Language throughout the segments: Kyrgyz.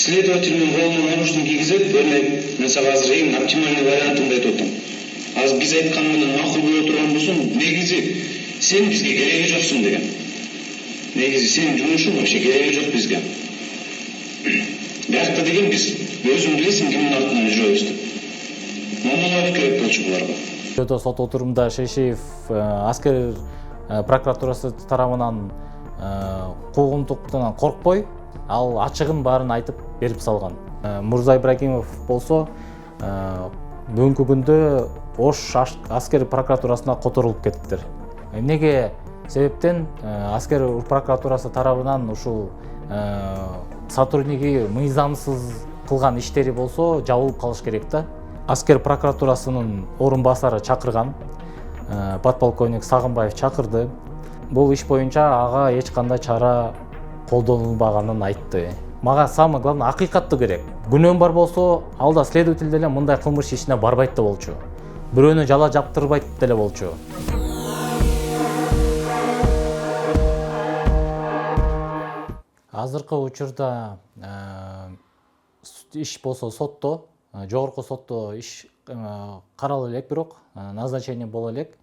Следовательдің қолына нарушник кигізіп, мен саған азыр ең оптимальный вариантын айтып отырмын. Аз біз айтқанмен мақұл болып отырған болсын, негізі сен бізге керегі жоқсың деген. Негізі сен жұмысың вообще керегі жоқ бізге. Бақта деген біз өзің білесің кімнің артынан жүреміз деп. Мамалар керек болчу бұларға. Сот отырымында Шейшеев аскер прокуратурасы тарабынан куугунтуктан коркпой, ал ачыгын баарын айтып берип салган. Мурза Ибрагимов болсо бүгүнкү күндө Ош аскер прокуратурасына которулуп кеттиктер. Эмнеге себептен аскер прокуратурасы тарабынан ушул сотрудниги мыйзамсыз кылган иштери болсо жабылып калыш керек да. Аскер прокуратурасынын орун басары чакырган, подполковник Сагынбаев чакырды. Бул иш боюнча ага эч кандай чара колдонулбаганын айтты. Мага самый главный акыйкатты керек. Күнөөм бар болсо, алда следователь деле мындай кылмыш ишине барбайт да болчу. Бирөөнү жала жаптырбайт деле болчу. Азыркы учурда иш болсо сотто, жогорку сотто иш каралып элек, бирок назначение боло элек.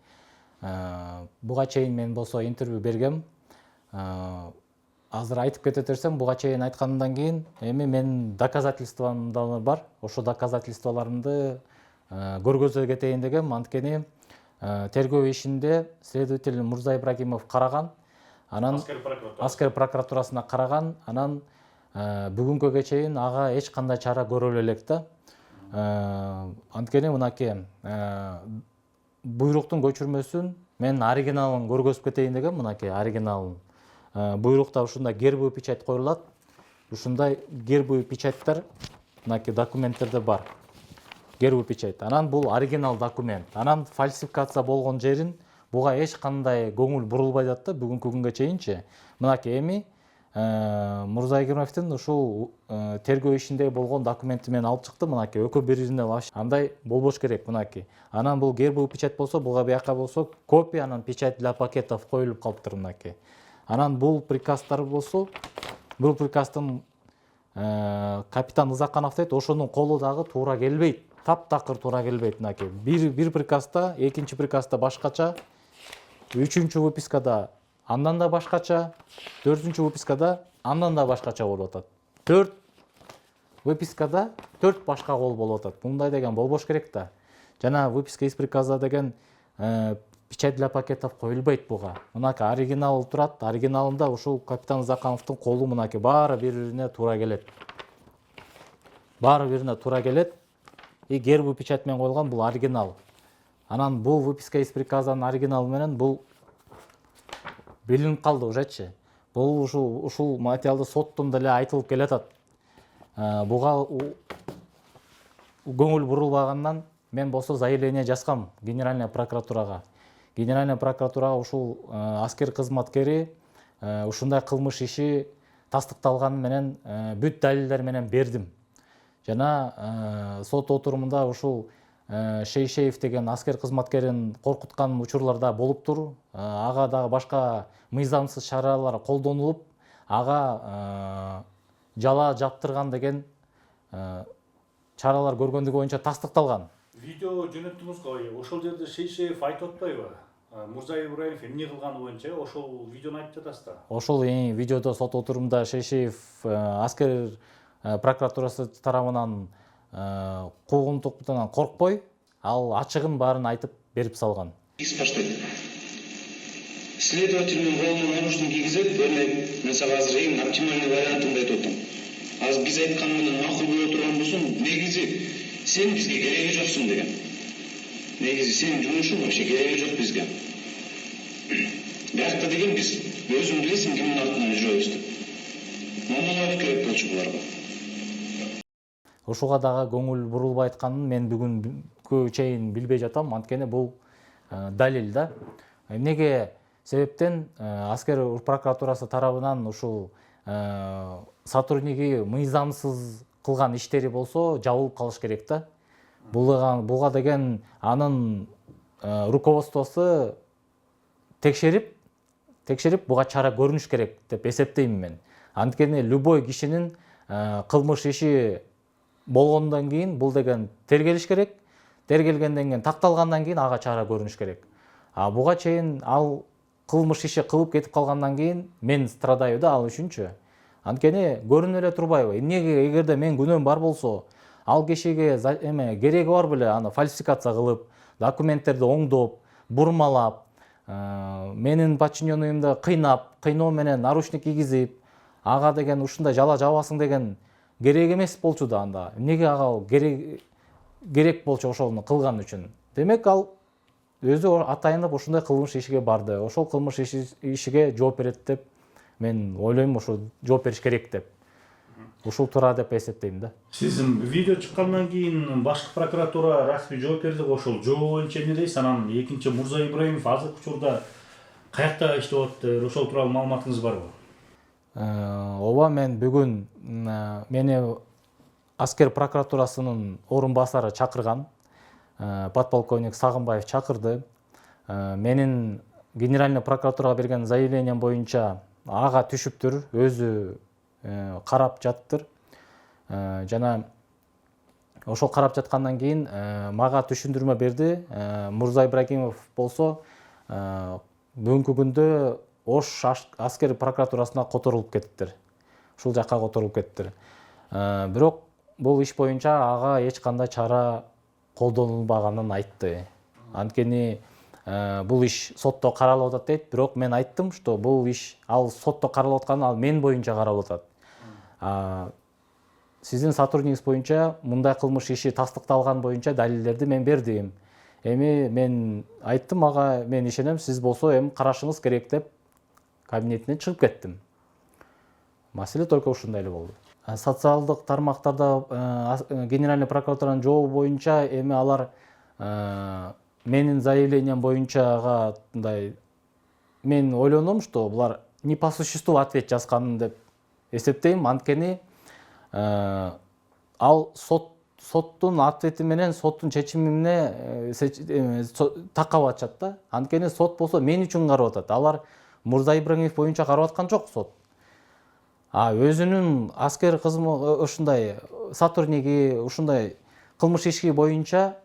Буга чейин мен болсо интервью бергем. Азыр айтып кете берсем, буга чейин айткандан кийин эми мен доказательством да бар. Ошо доказательстволорумду көргөзө кетейин дегем. Анткени тергөө ишинде следователь Мурза Ибрагимов караган, анан аскер прокуратурасына караган, анан бүгүнкүгө чейин ага эч кандай чара көрүлө элек да. Анткени мынакей буйруктун көчүрмөсүн мен оригиналын көргөзүп кетейин дегем. Мынакей оригиналын. Буйрукта ушундай гербовый печать коюлат. Ушундай гербовый печаттар мынакей документтерде бар. Гербовый печать. Анан бул оригинал документ. Анан фальсификация болгон жерин буга эч кандай көңүл бурулбай атты бүгүнкү күнгө чейинчи. Мынакей эми Мурза Ибрагимовдун ушул тергөө ишинде болгон документти мен алып чыктым. Мынакей экөө бирине андай болбош керек мынакей. Анан бул гербовый печать болсо, буга бияка болсо копия, анан печать для пакетов коюлуп калыптыр мынакей. Анан бул приказдар болсо, бул приказдын капитан Ызаканов дейт, ошонун колу дагы туура келбейт. Таптакыр туура келбейт мынакей. Бир приказда, экинчи приказда башкача, үчүнчү выпискада андан да башкача, төртүнчү выпискада андан да башкача болуп атат. 4 выпискада 4 башка кол болуп атат. Мындай деген болбош керек да. Жана выписка из приказа деген печать для пакетов коюлбайт буга. Мынакей оригинал турат. Оригиналында ушул капитан Закановдун колу мынакей баары бири-бирине туура келет. Баары бирине туура келет. И гербовый печать менен коюлган бул оригинал. Анан бул выписка из приказанын оригиналы менен бул билинип калды ужечи. Бул ушул материалды соттон деле айтылып келатат. Буга көңүл бурулбагандан мен болсо заявление жазгам Генеральная прокуратурага. Генеральная прокуратурага ушул аскер кызматкери ушундай кылмыш иши тастыкталганы менен бүт далилдер менен бердим. Жана сот отурумунда ушул Шейшеев деген аскер кызматкерин коркуткан учурлар да болуптур. Ага дагы башка мыйзамсыз чаралар колдонулуп, ага жала жаптырган деген чаралар көргөндүгү боюнча тастыкталган. Видео жөнөттүңүз го, ошол жерде Шейшеев айтып атпайбы? Мурза Ибрагимов эмне кылганы боюнча ошол видеону айтып жатасыз да. Ошол видеодо сот отурумунда Шейшеев аскер прокуратурасы тарабынан куугунтуктан коркпой, ал ачыгын баарын айтып берип салган. Следовательдің қолына нарушник кигізіп, мен саған азыр ең оптимальный вариантын айтып отырмын. Аз біз айтқанмен мақұл болып отырған болсын, негізі сен бізге керегі жоқсың деген. Негізі сен жұмысың вообще керегі жоқ бізге. Бақта деген біз өзің білесің кімнің артынан жүреміз деп. Мамалар керек болчу бұларға. Ушуга дагы көңүл бурулбай айтканын мен бүгүнкү чейин билбей жатам. Анткени бул далил да. Эмнеге себептен аскер прокуратурасы тарабынан ушул сотрудниги мыйзамсыз кылган иштери болсо жабылып калыш керек да. Буга деген анын руководствосу текшерип буга чара көрүнүш керек деп эсептейм мен. Анткени любой кишинин кылмыш иши болгондон кийин бул деген тергелиш керек. Тергелгенден кийин такталгандан кийин ага чара көрүнүш керек. Буга чейин ал кылмыш иши кылып кетип калгандан кийин мен страдаю да ал үчүнчү. Анткени көрүнүп эле турбайбы? Эмнеге эгерде мен күнөөм бар болсо, ал кишиге кереги бар беле аны фальсификация кылып, документтерди оңдоп, бурмалап, менин подчиненныйымды кыйноо менен наручник кийгизип, ага деген ушундай жала жабасың деген керек эмес болчу да анда. Эмнеге ага керек болчу ошону кылган үчүн? Демек ал өзү атайынып ушундай кылмыш ишиге барды. Ошол кылмыш ишиге жооп берет деп мен ойлойм, ошо жооп бериш керек деп. Ушул туура деп эсептейм да. Сиз видео чыккандан кийин башкы прокуратура расмий жооп берди, ошол жооп боюнча эмне дейсиз? Анан экинчи Мурза Ибраимов азыркы учурда каякта иштеп атат? Ошол тууралуу маалыматыңыз барбы? Ооба, мен бүгүн мени аскер прокуратурасынын орун басары чакырган. Подполковник Сагынбаев чакырды. Менин генеральный прокуратурага берген заявлением боюнча ага түшүптүр, өзү карап жаттыр. Жана ошол карап жаткандан кийин мага түшүндүрмө берди. Мурза Ибрагимов болсо бүгүнкү күндө Ош аскер прокуратурасына которулуп кетиптир. Ушул жакка которулуп кетиптир. Бирок бул иш боюнча ага эч кандай чара колдонулбаганын айтты. Анткени бул иш сотто каралып атат дейт, бирок мен айттым, что бул иш ал сотто каралып аткан, ал мен боюнча каралып атат. Сиздин сотруднигиңиз боюнча мындай кылмыш иши тастыкталган боюнча далилдерди мен бердим. Эми мен айттым ага, мен ишенем, сиз болсо эми карашыңыз керек деп кабинетинен чыгып кеттим. Маселе только ушундай эле болду. Социалдык тармактарда генеральный прокуратуранын жообу боюнча эми алар менин заявлением боюнча мындай мен ойлоном, что булар не по существу ответ жазганын деп эсептейм. Анткени ал соттун ответи менен, соттун чечимине такап атышат да. Анткени сот болсо мен үчүн карап атат. Алар Мурза Ибрагимов боюнча карап аткан жок сот. Өзүнүн аскер ушундай сотрудниги ушундай кылмыш иши боюнча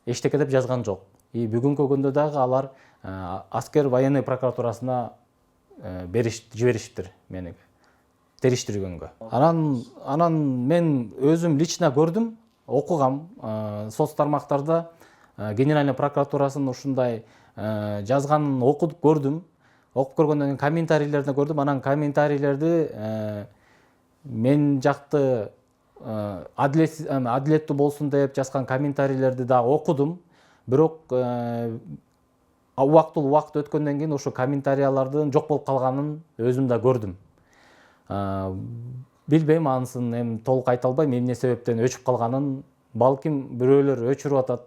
эчтеке деп жазган жок. Бүгүнкү күндө дагы алар аскер военный прокуратурасына жиберишиптир мени териштиргөнгө. Анан мен өзүм лично көрдүм, окугам, соц тармактарда генеральный прокуратурасынын ушундай жазганын окуп көрдүм. Окуп көргөндөн кийин комментарийлерди көрдүм. Анан комментарийлерди мен жакты адилеттүү болсун деп жазган комментарийлерди да окудум. Бирок убакыт өткөндөн кийин ошо комментариялардын жок болуп калганын өзүм да көрдүм. Билбейм, анысын эми толук айта албайм, эмне себептен өчүп калганын. Балким бирөөлөр өчүрүп атат,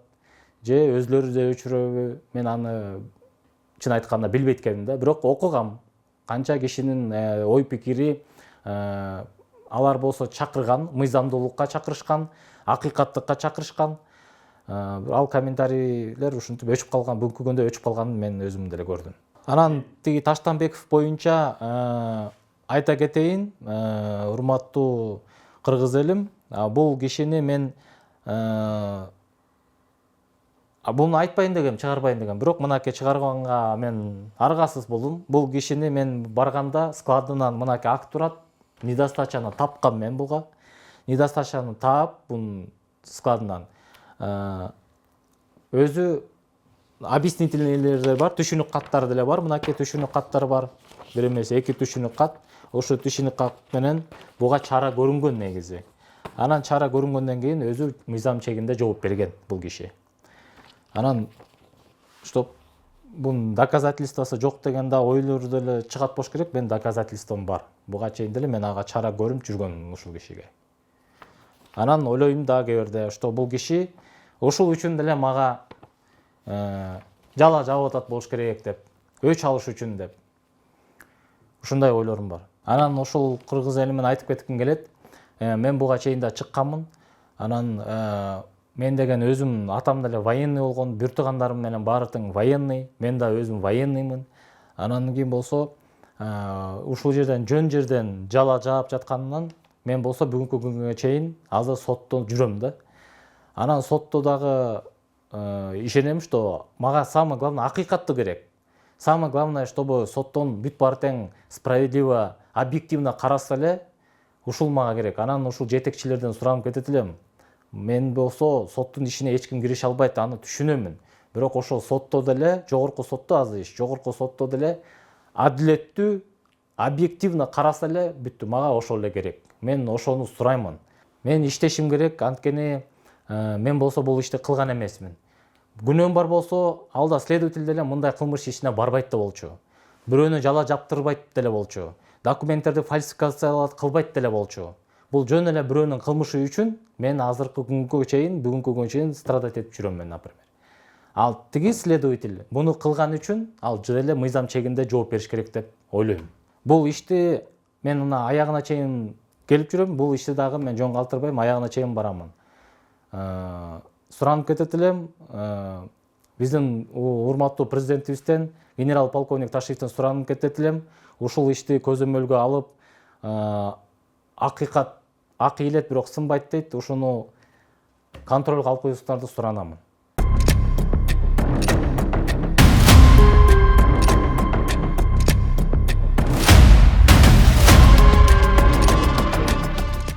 же өзүлөрү да өчүрөбү, мен аны чын айтканда билбейт экенмин да. Бирок окугам, канча кишинин ой пикири, алар болсо чакырган, мыйзамдуулукка чакырышкан, акыйкаттыкка чакырышкан. Ал комментарийлер ушинтип өчүп калган, бүгүнкү күндө өчүп калганын мен өзүм деле көрдүм. Анан тиги Таштанбеков боюнча айта кетейин, урматтуу кыргыз элим, бул кишини мен буну айтпайын дегем, чыгарбайын дегем. Бирок мынакей чыгарганга мен аргасыз болдум. Бул кишини мен барганда складынан мынакей акт турат, недостачаны тапкам мен буга. Недостачаны таап, бунун складынан өзү объяснительныйлер бар, түшүнүк каттары деле бар. Мынакей түшүнүк каттары бар. Бир эмес, 2 түшүнүк кат. Ошо түшүнүк кат менен буга чара көрүнгөн негизи. Анан чара көрүнгөндөн кийин өзү мыйзам чегинде жооп берген бул киши. Анан чтоб бунун доказательствосы жок деген да ойлор деле чыгат болуш керек. Мен доказательством бар. Буга чейин деле мен ага чара көрүп жүргөнмүн ушул кишиге. Анан ойлойм да кээ что бул киши ушул үчүн деле мага жала жабып атат болуш керек деп, өч алыш үчүн деп. Ушундай ойлорум бар. Анан ошол кыргыз элимен айтып кетким келет. Мен буга чейин да чыкканмын. Анан мен деген өзүм атам деле военный болгон, бүр туугандарым менен баары тең военный, мен да өзүм военныймын. Анан кийин болсо ушул жерден жөн жерден жала жаап жатканынан мен болсо бүгүнкү күнгө чейин азыр сотто жүрөм да. Анан сотто дагы ишенем, что мага самое главное акыйкаттуу керек. Самое главное, чтобы соттон бүт баары тең справедливо, объективно караса эле, ушул мага керек. Анан ушул жетекчилерден суранып кетет элем. Мен болсо соттун ишине эч ким кирише албайт, аны түшүнөмүн. Бирок ошол сотто деле, жогорку сотто азыр иш, жогорку сотто деле адилеттүү, объективно караса эле бүттү. Мага ошол эле керек. Мен ошону сураймын. Мен иштешим керек, анткени мен болсо бул ишти кылган эмесмин. Күнөөм бар болсо, алда следователь деле мындай кылмыш ишине барбайт да болчу. Бирөөнү жала жаптырбайт деле болчу. Документтерди фальсификациялап кылбайт деле болчу. Бул жөн эле бирөөнүн кылмышы үчүн мен азыркы күнгө чейин, бүгүнкү күнгө чейин страдать этип жүрөм мен, например. Ал тиги следователь муну кылган үчүн ал деле мыйзам чегинде жооп бериш керек деп ойлойм. Бул ишти мен мына аягына чейин келип жүрөм, бул ишти дагы мен жөн калтырбайм, аягына чейин барамын. Суранып кетет элем, биздин урматтуу президентибизден, генерал полковник Ташиевден суранып кетет элем, ушул ишти көзөмөлгө алып, акыйкат ак ийилет бирок сынбайт дейт, ушуну контролго алып коюңуздарды суранамын.